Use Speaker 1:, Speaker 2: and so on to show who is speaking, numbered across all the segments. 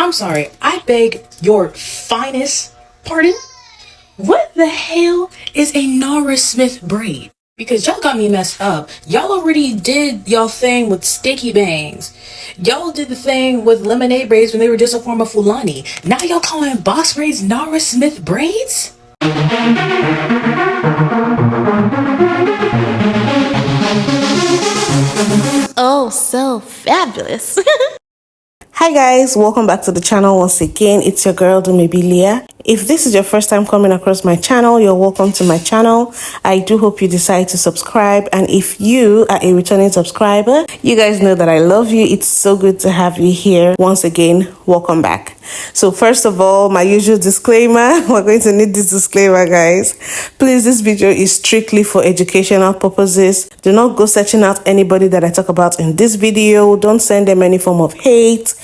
Speaker 1: I'm sorry, I beg your finest pardon? What the hell is a Nara Smith braid? Because y'all got me messed up. Y'all already did y'all thing with sticky bangs. Y'all did the thing with lemonade braids when they were just a form of Fulani. Now y'all calling box braids Nara Smith braids?
Speaker 2: Oh, so fabulous.
Speaker 3: Hi guys, welcome back to the channel once again. It's your girl Dumebi. If this is your first time coming across my channel, you're welcome to my channel. I do hope you decide to subscribe, and if you are a returning subscriber, you guys know that I love you. It's so good to have you here. Once again, welcome back. So first of all, my usual disclaimer. We're going to need this disclaimer, guys. Please, this video is strictly for educational purposes. Do not go searching out anybody that I talk about in this video. Don't send them any form of hate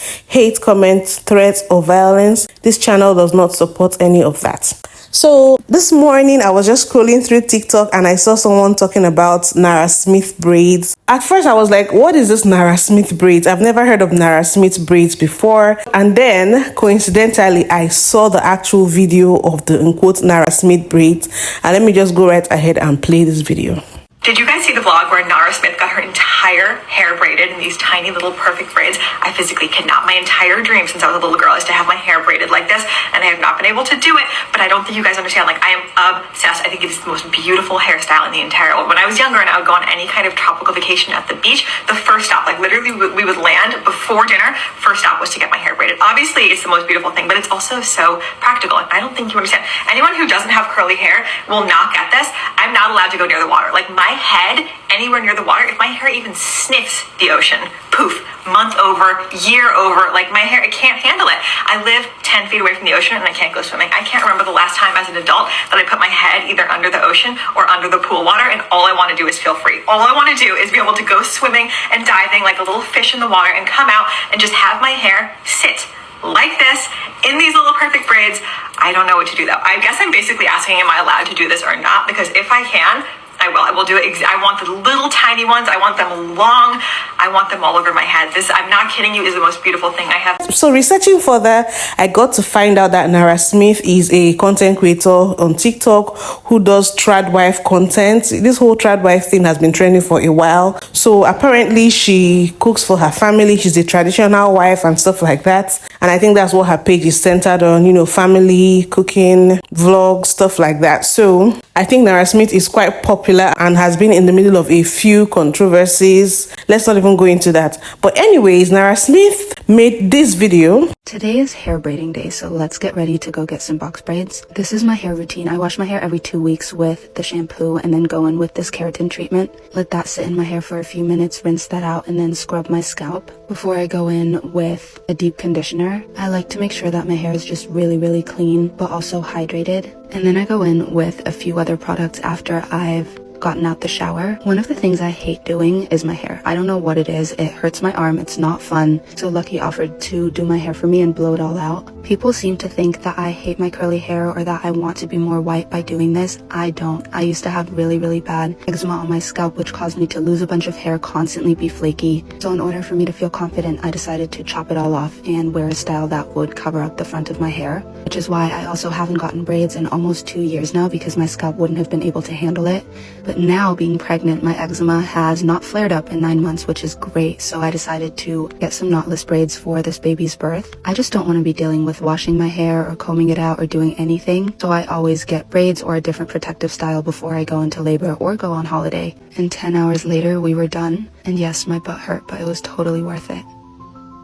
Speaker 3: comments, threats, or violence. This channel does not support any of that. So this morning I was just scrolling through TikTok and I saw someone talking about Nara Smith braids. At first I was like, what is this Nara Smith braids? I've never heard of Nara Smith braids before. And then coincidentally I saw the actual video of the unquote Nara Smith braids. And let me just go right ahead and play this video.
Speaker 4: Did you guys see the vlog where Nara Smith got her entire hair braided in these tiny little perfect braids? I physically cannot. My entire dream since I was a little girl is to have my hair braided like this, and I have not been able to do it, but I don't think you guys understand. Like, I am obsessed. I think it is the most beautiful hairstyle in the entire world. When I was younger and I would go on any kind of tropical vacation at the beach, the first stop, like literally we would land before dinner, first stop was to get my hair braided. Obviously, it's the most beautiful thing, but it's also so practical, and I don't think you understand. Anyone who doesn't have curly hair will not get this. I'm not allowed to go near the water. Like, my head anywhere near the water, if my hair even sniffs the ocean, poof, month over, year over, like my hair, it can't handle it. I live 10 feet away from the ocean and I can't go swimming. I can't remember the last time as an adult that I put my head either under the ocean or under the pool water, and all I want to do is feel free. All I want to do is be able to go swimming and diving like a little fish in the water and come out and just have my hair sit like this in these little perfect braids. I don't know what to do though. I guess I'm basically asking, am I allowed to do this or not? Because if I can, I will do it. I want the little tiny ones. I want them long. I want them all over my head. This, I'm not kidding you, is the most beautiful thing I have.
Speaker 3: So researching further, I got to find out that Nara Smith is a content creator on TikTok who does trad wife content. This whole trad wife thing has been trending for a while. So apparently she cooks for her family. She's a traditional wife and stuff like that. And I think that's what her page is centered on, you know, family, cooking, vlogs, stuff like that. So I think Nara Smith is quite popular and has been in the middle of a few controversies. Let's not even go into that. But anyways, Nara Smith made this video.
Speaker 5: Today is hair braiding day, so let's get ready to go get some box braids. This is my hair routine. I wash my hair every 2 weeks with the shampoo and then go in with this keratin treatment. Let that sit in my hair for a few minutes, rinse that out, and then scrub my scalp. Before I go in with a deep conditioner, I like to make sure that my hair is just really clean, but also hydrated. And then I go in with a few other products after I've gotten out the shower. One of the things I hate doing is my hair. I don't know what it is. It hurts my arm. It's not fun. So Lucky offered to do my hair for me and blow it all out. People seem to think that I hate my curly hair or that I want to be more white by doing this. I don't. I used to have really bad eczema on my scalp, which caused me to lose a bunch of hair, constantly be flaky. So in order for me to feel confident, I decided to chop it all off and wear a style that would cover up the front of my hair, which is why I also haven't gotten braids in almost 2 years now, because my scalp wouldn't have been able to handle it. But now, being pregnant, my eczema has not flared up in 9 months, which is great. So I decided to get some knotless braids for this baby's birth. I just don't want to be dealing with washing my hair or combing it out or doing anything. So I always get braids or a different protective style before I go into labor or go on holiday. And 10 hours later, we were done. And yes, my butt hurt, but it was totally worth it.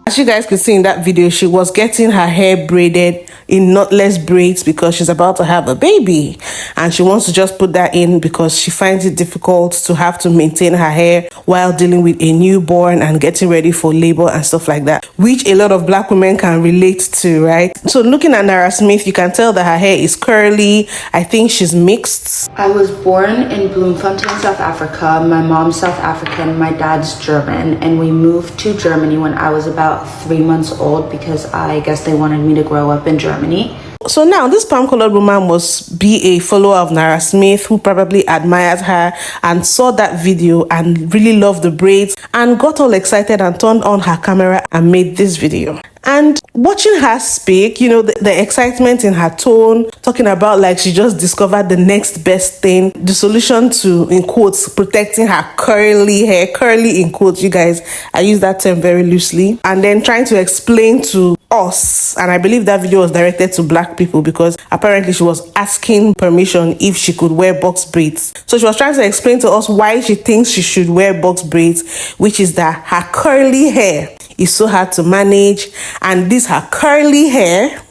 Speaker 3: As you guys could see in that video, she was getting her hair braided in knotless braids because she's about to have a baby, and she wants to just put that in because she finds it difficult to have to maintain her hair while dealing with a newborn and getting ready for labor and stuff like that, which a lot of black women can relate to, right? So looking at Nara Smith, you can tell that her hair is curly. I think she's mixed.
Speaker 5: I was born in Bloemfontein, South Africa. My mom's South African, my dad's German, and we moved to Germany when I was about 3 months old because I guess they wanted me to grow up in Germany.
Speaker 3: So now this palm-colored woman must be a follower of Nara Smith who probably admired her and saw that video and really loved the braids and got all excited and turned on her camera and made this video. And watching her speak, you know, the excitement in her tone, talking about like she just discovered the next best thing, the solution to, in quotes, protecting her curly hair, curly in quotes, you guys, I use that term very loosely, and then trying to explain to us, and I believe that video was directed to black people because apparently she was asking permission if she could wear box braids. So she was trying to explain to us why she thinks she should wear box braids, which is that her curly hair is so hard to manage, and this her curly hair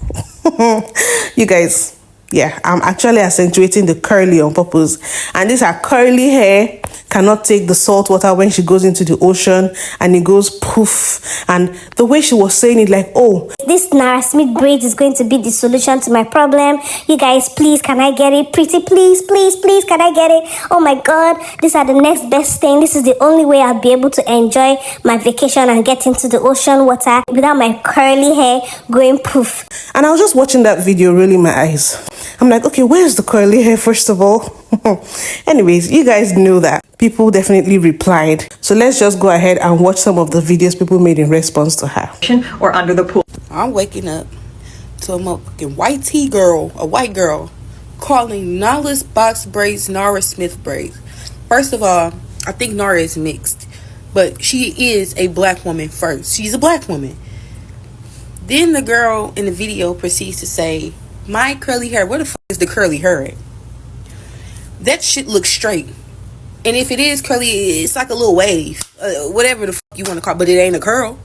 Speaker 3: you guys, yeah, I'm actually accentuating the curly on purpose, and this her curly hair cannot take the salt water when she goes into the ocean, and it goes poof. And the way she was saying it, like, oh,
Speaker 6: this Nara Smith braids is going to be the solution to my problem. You guys, please, can I get it? Pretty, please, please, please, can I get it? Oh my God, these are the next best thing. This is the only way I'll be able to enjoy my vacation and get into the ocean water without my curly hair going poof.
Speaker 3: and I was just watching that video, rolling my eyes. I'm like, okay, where's the curly hair, first of all? Anyways, you guys know that people definitely replied. So let's just go ahead and watch some of the videos people made in response to her.
Speaker 4: Or under the pool.
Speaker 7: I'm waking up to a motherfucking white tee girl, a white girl, calling Nala's box braids Nara Smith braids. First of all, I think Nara is mixed, but she is a black woman first. She's a black woman. Then the girl in the video proceeds to say, my curly hair, where the fuck is the curly hair at? That shit looks straight. And if it is curly, it's like a little wave. Whatever the fuck you want to call it, but it ain't a curl.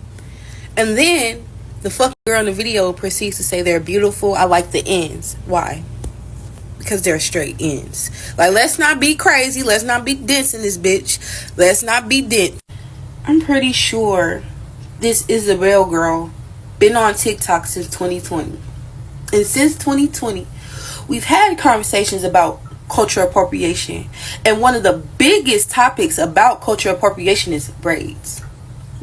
Speaker 7: And then the fucking girl in the video proceeds to say they're beautiful. I like the ends. Why? Because they're straight ends. Like, let's not be crazy. Let's not be dense in this bitch. Let's not be dense. I'm pretty sure this Isabel girl been on TikTok since 2020. And since 2020, we've had conversations about cultural appropriation. And one of the biggest topics about cultural appropriation is braids.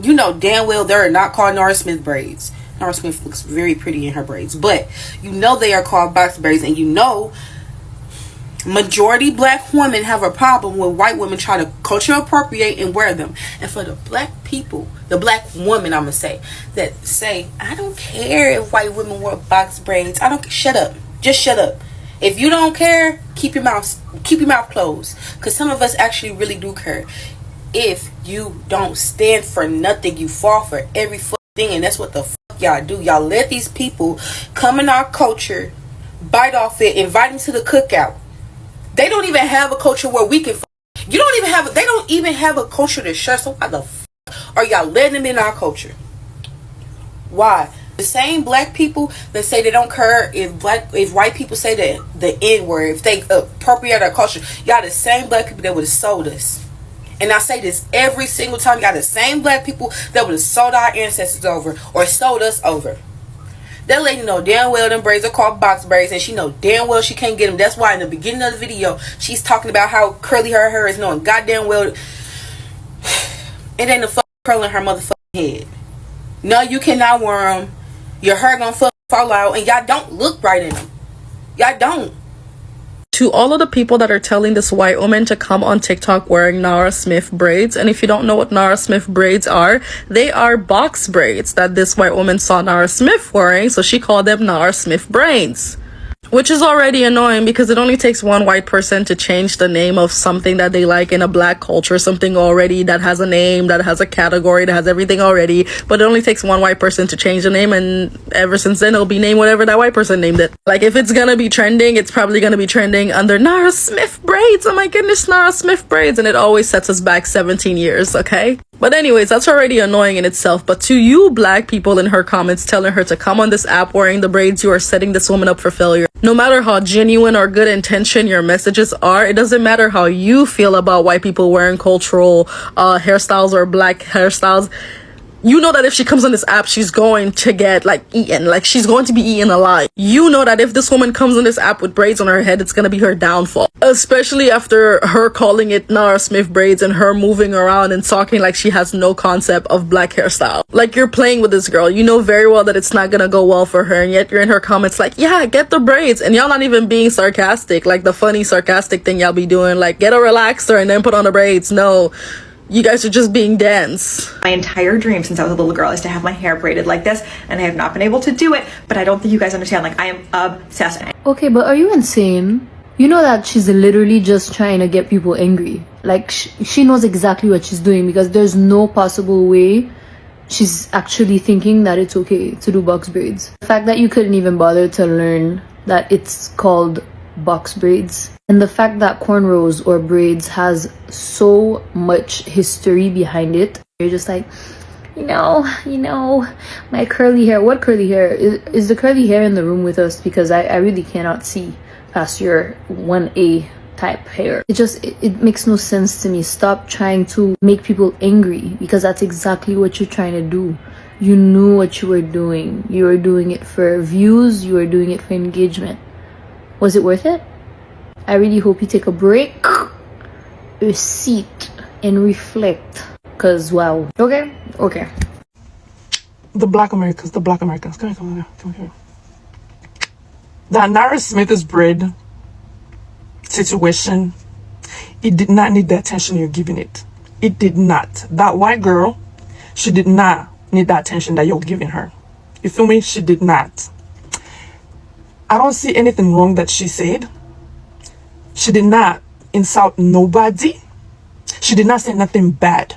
Speaker 7: You know damn well they're not called Nara Smith braids. Nara Smith looks very pretty in her braids, but you know they are called box braids, and you know majority black women have a problem with white women trying to cultural appropriate and wear them. And for the black people, the black woman, I'm gonna say, that say, I don't care if white women wear box braids. I don't, shut up. Just shut up. If you don't care, keep your mouth closed. Because some of us actually really do care. If you don't stand for nothing, you fall for every fucking thing, and that's what the fuck y'all do. Y'all let these people come in our culture, bite off it, invite them to the cookout. They don't even have a culture where we can. You don't even have. They don't even have a culture to share. So why the fuck are y'all letting them in our culture? Why? The same black people that say they don't care if white people say the N word, if they appropriate our culture, y'all the same black people that would have sold us. And I say this every single time, y'all the same black people that would have sold our ancestors over or sold us over. That lady know damn well them braids are called box braids, and she know damn well she can't get them. That's why in the beginning of the video she's talking about how curly her hair is, knowing goddamn well it ain't a fucking curl in her motherfucking head. No, you cannot wear them. Your hair gonna fall out, and y'all don't look right in them. Y'all don't.
Speaker 8: To all of the people that are telling this white woman to come on TikTok wearing Nara Smith braids, and if you don't know what Nara Smith braids are, they are box braids that this white woman saw Nara Smith wearing, so she called them Nara Smith braids. Which is already annoying because it only takes one white person to change the name of something that they like in a black culture, something already that has a name, that has a category, that has everything already. But it only takes one white person to change the name, and ever since then it'll be named whatever that white person named it. Like, if it's gonna be trending, it's probably gonna be trending under Nara Smith braids. Oh my goodness, Nara Smith braids. And it always sets us back 17 years, okay? But anyways, that's already annoying in itself. But to you black people in her comments telling her to come on this app wearing the braids, you are setting this woman up for failure. No matter how genuine or good intention your messages are, it doesn't matter how you feel about white people wearing cultural hairstyles or black hairstyles. You know that if she comes on this app, she's going to get eaten. Like, she's going to be eaten alive. You know that if this woman comes on this app with braids on her head, it's going to be her downfall. Especially after her calling it Nara Smith braids and her moving around and talking like she has no concept of black hairstyle. Like, you're playing with this girl. You know very well that it's not going to go well for her. And yet you're in her comments like, yeah, get the braids. And y'all not even being sarcastic. Like the funny sarcastic thing y'all be doing. Like, get a relaxer and then put on the braids. No. You guys are just being dense.
Speaker 4: My entire dream since I was a little girl is to have my hair braided like this, and I have not been able to do it, but I don't think you guys understand. Like, I am obsessed.
Speaker 9: Okay, but are you insane? You know that she's literally just trying to get people angry. Like, she knows exactly what she's doing, because there's no possible way she's actually thinking that it's okay to do box braids. The fact that you couldn't even bother to learn that it's called box braids, and the fact that cornrows or braids has so much history behind it, you're just like, you know, my curly hair. What curly hair? Is the curly hair in the room with us? Because I really cannot see past your 1A type hair. It makes no sense to me. Stop trying to make people angry, because that's exactly what you're trying to do. You knew what you were doing. You were doing it for views. You were doing it for engagement. Was it worth it? I really hope you take a break, a seat, and reflect. Cause wow. Okay.
Speaker 10: The Black Americans. Come here. That Nara Smith's braid situation, it did not need the attention you're giving it. It did not. That white girl, she did not need the attention that you're giving her. You feel me? She did not. I don't see anything wrong that she said. She did not insult nobody. She did not say nothing bad.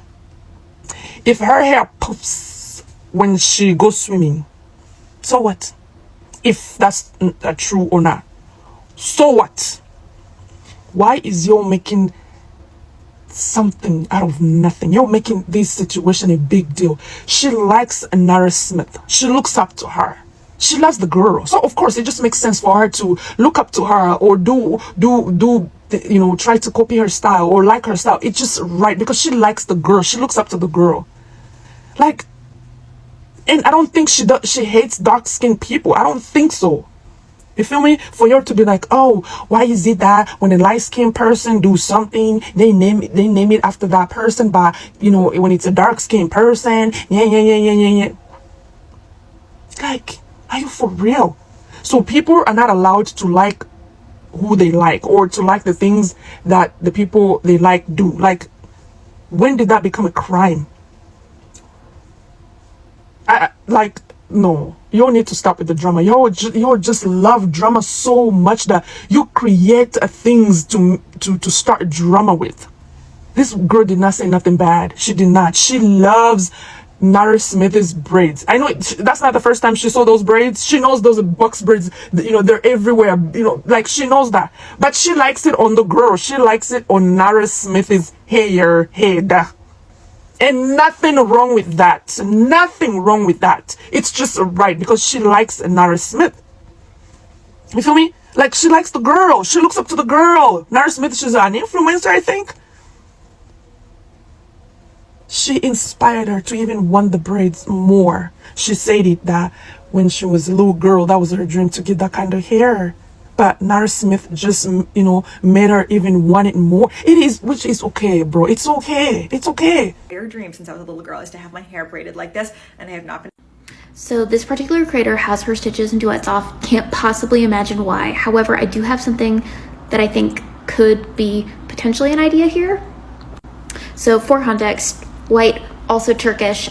Speaker 10: If her hair poofs when she goes swimming, so what? If that's true or not, so what? Why is you making something out of nothing? You're making this situation a big deal. She likes Nara Smith. She looks up to her. She loves the girl. So of course it just makes sense for her to look up to her, or try to copy her style or like her style. It's just right, because she likes the girl. She looks up to the girl. Like, and I don't think she hates dark-skinned people. I don't think so. You feel me? For you to be like, oh, why is it that when a light-skinned person do something, they name it after that person, but when it's a dark-skinned person, yeah. Like, are you for real? So people are not allowed to like who they like, or to like the things that the people they like do. Like, when did that become a crime? No, you need to stop with the drama. You just love drama so much that you create things to start drama with. This girl did not say nothing bad. She did not. She loves Nara Smith's braids. I know that's not the first time she saw those braids. She knows those box braids, they're everywhere, like she knows that. But she likes it on the girl. She likes it on Nara Smith's head. And nothing wrong with that. Nothing wrong with that. It's just right, because she likes Nara Smith. You feel me? Like, she likes the girl. She looks up to the girl. Nara Smith, she's an influencer, I think. She inspired her to even want the braids more. She said it that when she was a little girl, that was her dream, to get that kind of hair. But Nara Smith just, made her even want it more. Which is okay, bro. It's okay. It's okay.
Speaker 4: My dream since I was a little girl is to have my hair braided like this, and I have not been.
Speaker 11: So this particular creator has her stitches and duets off. Can't possibly imagine why. However, I do have something that I think could be potentially an idea here. So for context, white, also Turkish.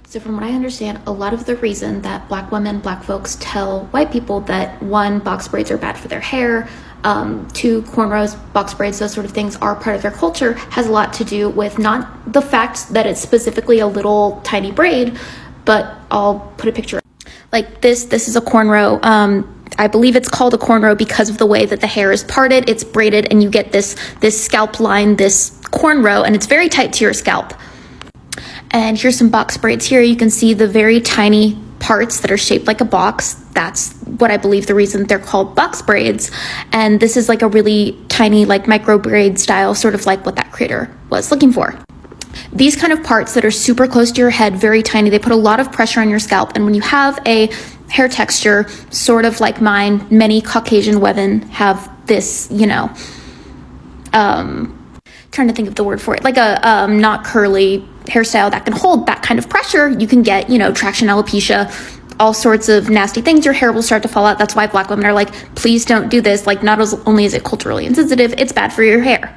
Speaker 11: So from what I understand, a lot of the reason that Black women, Black folks tell white people that 1, box braids are bad for their hair, 2, cornrows, box braids, those sort of things are part of their culture, has a lot to do with not the fact that it's specifically a little tiny braid, but I'll put a picture. Like this is a cornrow. I believe it's called a cornrow because of the way that the hair is parted. It's braided and you get this scalp line, this cornrow, and it's very tight to your scalp. And here's some box braids here. You can see the very tiny parts that are shaped like a box. That's what I believe the reason they're called box braids. And this is like a really tiny, like micro braid style, sort of like what that creator was looking for. These kind of parts that are super close to your head, very tiny, they put a lot of pressure on your scalp. And when you have a hair texture, sort of like mine, many Caucasian women have this, trying to think of the word for it, like a not curly hairstyle that can hold that kind of pressure, you can get, traction alopecia, all sorts of nasty things. Your hair will start to fall out. That's why Black women are like, please don't do this. Like, not only is it culturally insensitive, it's bad for your hair.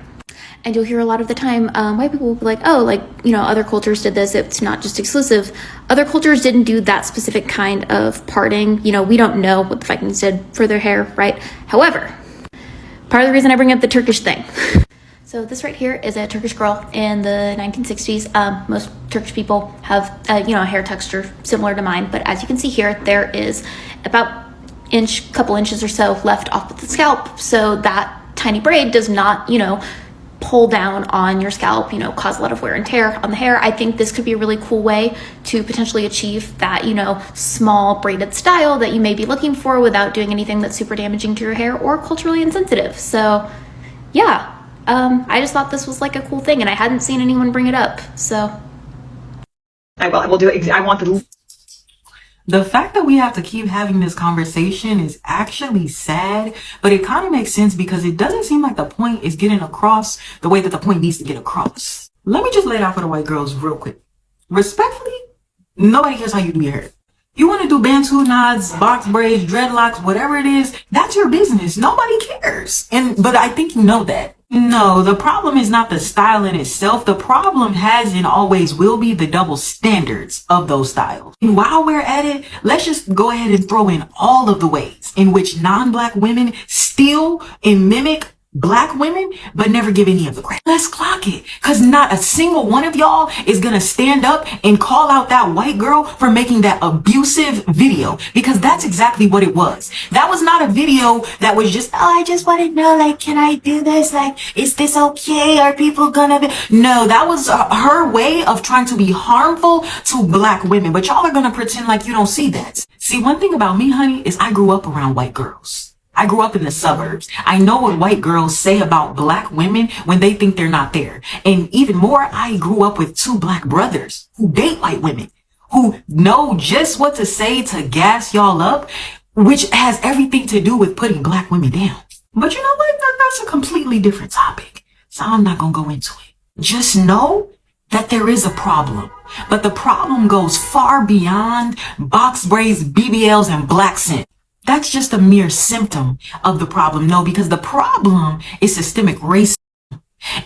Speaker 11: And you'll hear a lot of the time, white people will be like, oh, like, you know, other cultures did this. It's not just exclusive. Other cultures didn't do that specific kind of parting. You know, we don't know what the Vikings did for their hair, right? However, part of the reason I bring up the Turkish thing. So this right here is a Turkish girl in the 1960s. Most Turkish people have, you know, a hair texture similar to mine. But as you can see here, there is about couple inches or so left off of the scalp. So that tiny braid does not, you know, pull down on your scalp, you know, cause a lot of wear and tear on the hair. I think this could be a really cool way to potentially achieve that, you know, small braided style that you may be looking for without doing anything that's super damaging to your hair or culturally insensitive. So yeah, I just thought this was like a cool thing and I hadn't seen anyone bring it up. So
Speaker 4: I will do it. I want the fact that we have to keep having this conversation is actually sad, but it kind of makes sense because it doesn't seem like the point is getting across the way that the point needs to get across. Let me just lay it out for the white girls real quick. Respectfully, nobody cares how you do your hair. You want to do bantu knots, box braids, dreadlocks, whatever it is, that's your business. Nobody cares. But I think you know that. No, the problem is not the style in itself. The problem has and always will be the double standards of those styles. And while we're at it, let's just go ahead and throw in all of the ways in which non-black women steal and mimic black women, but never give any of the credit. Let's clock it. Cause not a single one of y'all is gonna stand up and call out that white girl for making that abusive video. Because that's exactly what it was. That was not a video that was just, oh, I just want to know, like, can I do this? Like, is this okay? Are people gonna be? No, that was her way of trying to be harmful to black women. But y'all are gonna pretend like you don't see that. See, one thing about me, honey, is I grew up around white girls. I grew up in the suburbs. I know what white girls say about black women when they think they're not there. And even more, I grew up with two black brothers who date white women, who know just what to say to gas y'all up, which has everything to do with putting black women down. But you know what? That's a completely different topic. So I'm not going to go into it. Just know that there is a problem. But the problem goes far beyond box braids, BBLs, and black scent. That's just a mere symptom of the problem. No, because the problem is systemic racism.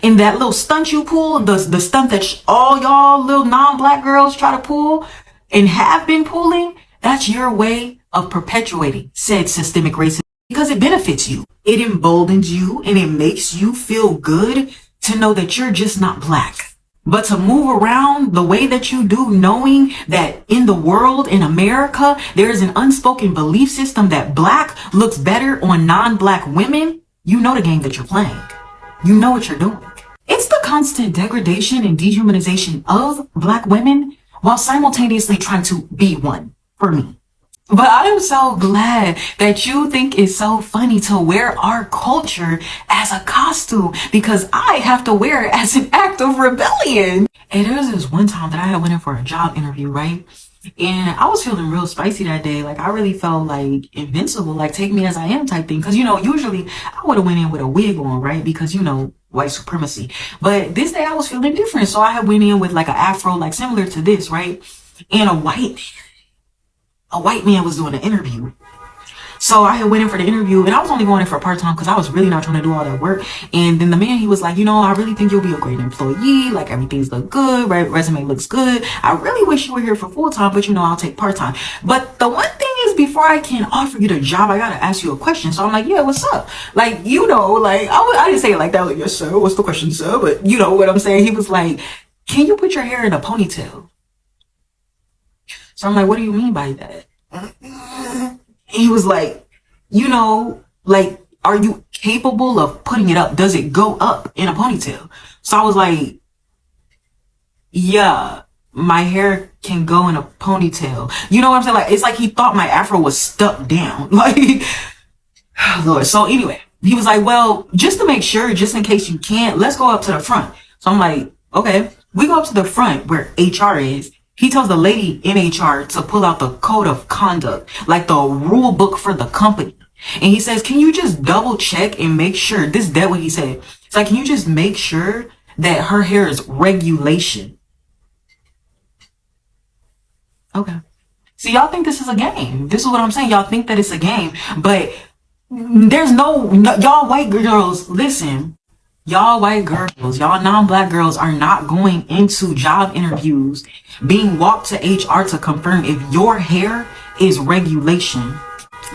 Speaker 4: And that little stunt you pull, the stunt that all y'all little non-black girls try to pull and have been pulling, that's your way of perpetuating said systemic racism because it benefits you. It emboldens you and it makes you feel good to know that you're just not black. But to move around the way that you do, knowing that in the world, in America, there is an unspoken belief system that black looks better on non-black women, you know the game that you're playing. You know what you're doing. It's the constant degradation and dehumanization of black women while simultaneously trying to be one for me. But I am so glad that you think it's so funny to wear our culture as a costume because I have to wear it as an act of rebellion. And there was this one time that I had went in for a job interview, right? And I was feeling real spicy that day. Like I really felt like invincible, like take me as I am type thing. Cause you know, usually I would have went in with a wig on, right? Because you know, white supremacy. But this day I was feeling different. So I had went in with like an afro, like similar to this, right? And a white man was doing an interview. So I had went in for the interview and I was only going in for part-time because I was really not trying to do all that work. And then the man, he was like, you know, I really think you'll be a great employee. Like everything's look good, right? Resume looks good. I really wish you were here for full-time, but you know, I'll take part-time. But the one thing is before I can offer you the job, I got to ask you a question. So I'm like, yeah, what's up? Like, you know, like I didn't say it like that. Like, yes, sir. What's the question, sir? But you know what I'm saying? He was like, can you put your hair in a ponytail? So I'm like, what do you mean by that? He was like, you know, like, are you capable of putting it up? Does it go up in a ponytail? So I was like, yeah, my hair can go in a ponytail. You know what I'm saying? Like, it's like he thought my afro was stuck down. Like, Lord. So anyway, he was like, well, just to make sure, just in case you can't, let's go up to the front. So I'm like, okay, we go up to the front where HR is. He tells the lady in HR to pull out the code of conduct, like the rule book for the company. And he says, can you just double check and make sure, this is what he said. It's like, can you just make sure that her hair is regulation? Okay. See, y'all think this is a game. This is what I'm saying. Y'all think that it's a game, but there's no y'all white girls, listen.
Speaker 12: Y'all white girls, y'all non-black girls are not going into job interviews being walked to HR to confirm if your hair is regulation.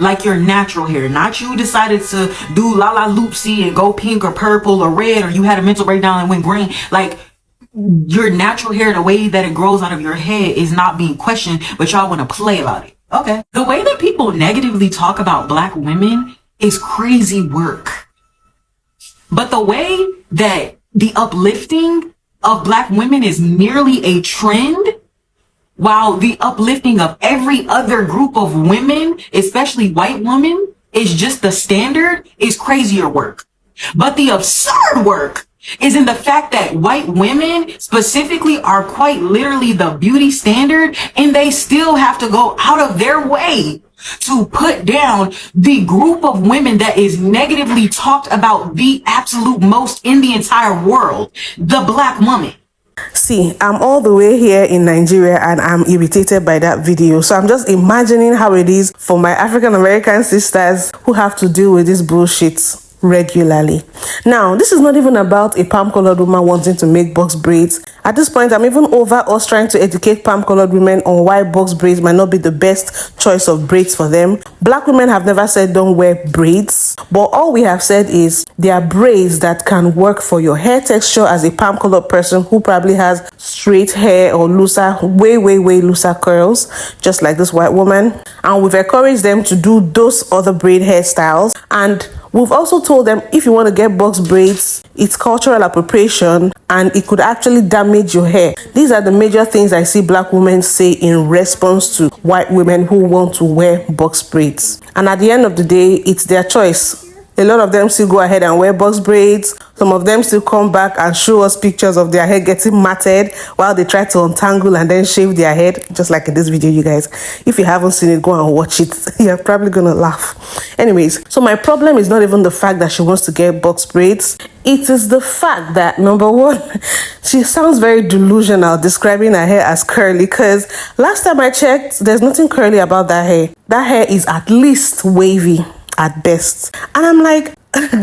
Speaker 12: Like your natural hair, not you decided to do la la loopsy and go pink or purple or red, or you had a mental breakdown and went green. Like, your natural hair, the way that it grows out of your head is not being questioned, but y'all want to play about it. Okay. The way that people negatively talk about black women is crazy work. But the way that the uplifting of black women is merely a trend, while the uplifting of every other group of women, especially white women, is just the standard, is crazier work. But the absurd work is in the fact that white women specifically are quite literally the beauty standard, and they still have to go out of their way to put down the group of women that is negatively talked about the absolute most in the entire world, the black woman.
Speaker 3: See, I'm all the way here in Nigeria and I'm irritated by that video. So I'm just imagining how it is for my African American sisters who have to deal with this bullshit regularly. Now, this is not even about a palm-colored woman wanting to make box braids. At this point, I'm even over us trying to educate palm-colored women on why box braids might not be the best choice of braids for them. Black women have never said don't wear braids, but all we have said is there are braids that can work for your hair texture as a palm-colored person who probably has straight hair or looser, way looser curls, just like this white woman. And we've encouraged them to do those other braid hairstyles. And we've also told them if you want to get box braids, it's cultural appropriation and it could actually damage your hair. These are the major things I see black women say in response to white women who want to wear box braids. And at the end of the day, it's their choice. A lot of them still go ahead and wear box braids. Some of them still come back and show us pictures of their hair getting matted while they try to untangle and then shave their head, just like in this video, you guys. If you haven't seen it, go and watch it. You're probably gonna laugh. Anyways, so my problem is not even the fact that she wants to get box braids. It is the fact that, number one, she sounds very delusional describing her hair as curly, because last time I checked, there's nothing curly about that hair. That hair is at least wavy at best. And I'm like,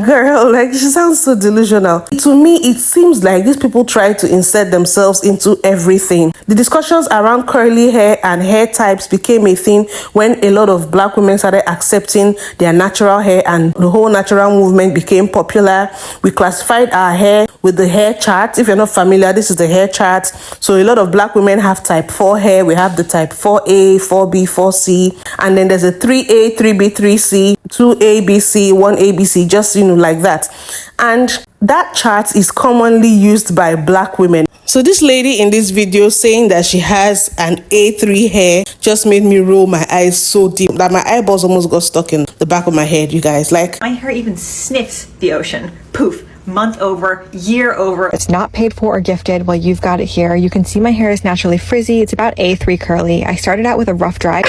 Speaker 3: girl, like, she sounds so delusional. To me, it seems like these people try to insert themselves into everything. The discussions around curly hair and hair types became a thing when a lot of black women started accepting their natural hair and the whole natural movement became popular. We classified our hair with the hair chart. If you're not familiar, this is the hair chart. So a lot of black women have type 4 hair. We have the type 4A, 4B, 4C, and then there's a 3A, 3B, 3C, 2ABC, 1ABC, just, like that. And that chart is commonly used by black women. So this lady in this video saying that she has an A3 hair just made me roll my eyes so deep that my eyeballs almost got stuck in the back of my head, you guys. Like,
Speaker 4: My hair even sniffs the ocean. Poof. Month over, year over.
Speaker 13: It's not paid for or gifted. Well, you've got it here. You can see my hair is naturally frizzy. It's about A3 curly. I started out with a rough dry.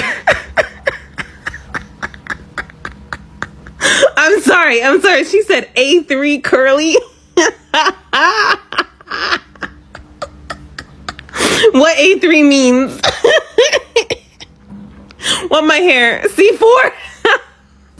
Speaker 14: I'm sorry. She said A3 curly. What A3 means? What my hair? C4?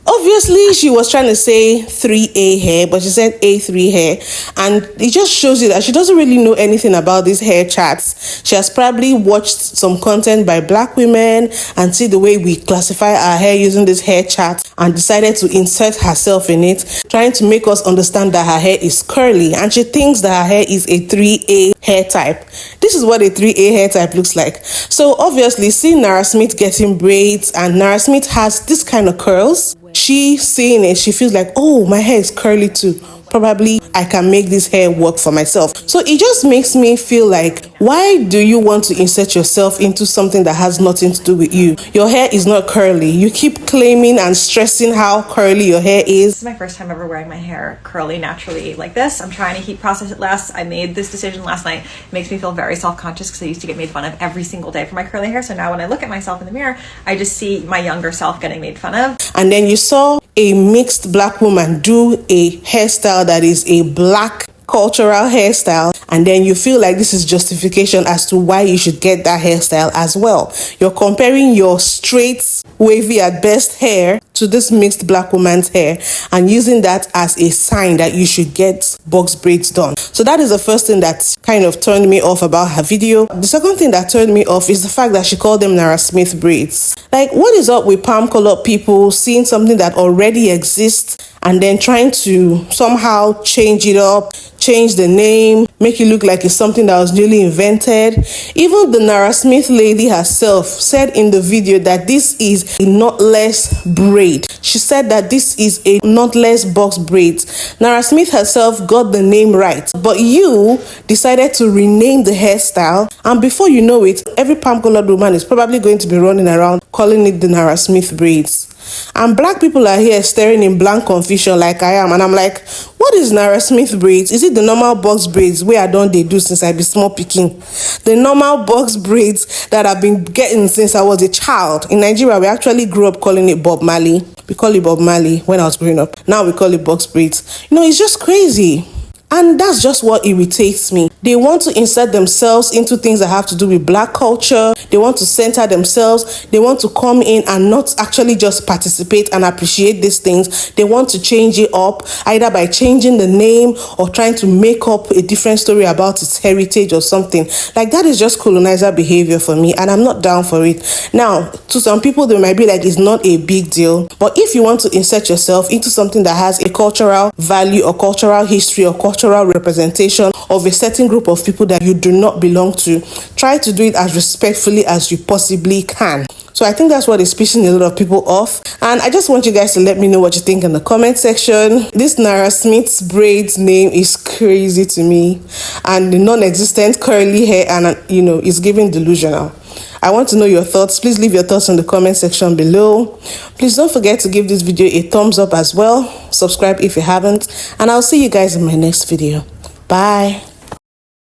Speaker 3: obviously she was trying to say 3A hair, but she said A3 hair, and it just shows you that she doesn't really know anything about these hair charts. She has probably watched some content by black women and see the way we classify our hair using this hair chart and decided to insert herself in it, trying to make us understand that her hair is curly, and she thinks that her hair is a 3A hair type. This is what a 3A hair type looks like. So obviously, seeing Nara Smith getting braids, and Nara Smith has this kind of curls, she seeing it, she feels like, oh, my hair is curly too. Probably I can make this hair work for myself. So it just makes me feel like, why do you want to insert yourself into something that has nothing to do with you? Your hair is not curly. You keep claiming and stressing how curly your hair is.
Speaker 4: This is my first time ever wearing my hair curly naturally like this. I'm trying to heat process it less. I made this decision last night. It makes me feel very self-conscious because I used to get made fun of every single day for my curly hair. So now when I look at myself in the mirror, I just see my younger self getting made fun of.
Speaker 3: And then you saw a mixed black woman do a hairstyle that is a black cultural hairstyle, and then you feel like this is justification as to why you should get that hairstyle as well. You're comparing your straight, wavy at best hair to this mixed black woman's hair and using that as a sign that you should get box braids done. So that is the first thing that kind of turned me off about her video. The second thing that turned me off is the fact that she called them Nara Smith braids. Like, what is up with palm colored people seeing something that already exists and then trying to somehow change it up, change the name, make it look like it's something that was newly invented? Even the Nara Smith lady herself said in the video that this is a knotless braid. She said that this is a knotless box braid. Nara Smith herself got the name right, but you decided to rename the hairstyle, and before you know it, every palm colored woman is probably going to be running around calling it the Nara Smith braids. And black people are here staring in blank confusion like I am, and I'm like, what is Nara Smith braids? Is it the normal box braids where I don't they do since I be small picking? The normal box braids that I've been getting since I was a child. In Nigeria, we actually grew up calling it Bob Marley. We call it Bob Marley when I was growing up. Now we call it box braids. You know, it's just crazy. And that's just what irritates me. They want to insert themselves into things that have to do with black culture. They want to center themselves. They want to come in and not actually just participate and appreciate these things. They want to change it up, either by changing the name or trying to make up a different story about its heritage or something. Like, that is just colonizer behavior for me, and I'm not down for it. Now, to some people, they might be like, it's not a big deal. But if you want to insert yourself into something that has a cultural value or cultural history or cultural representation of a certain group of people that you do not belong to, try to do it as respectfully as you possibly can. So I think that's what is pissing a lot of people off. And I just want you guys to let me know what you think in the comment section. This Nara Smith's braids name is crazy to me. And the non-existent curly hair, and you know, is giving delusional. I want to know your thoughts. Please leave your thoughts in the comment section below. Please don't forget to give this video a thumbs up as well. Subscribe if you haven't. And I'll see you guys in my next video. Bye.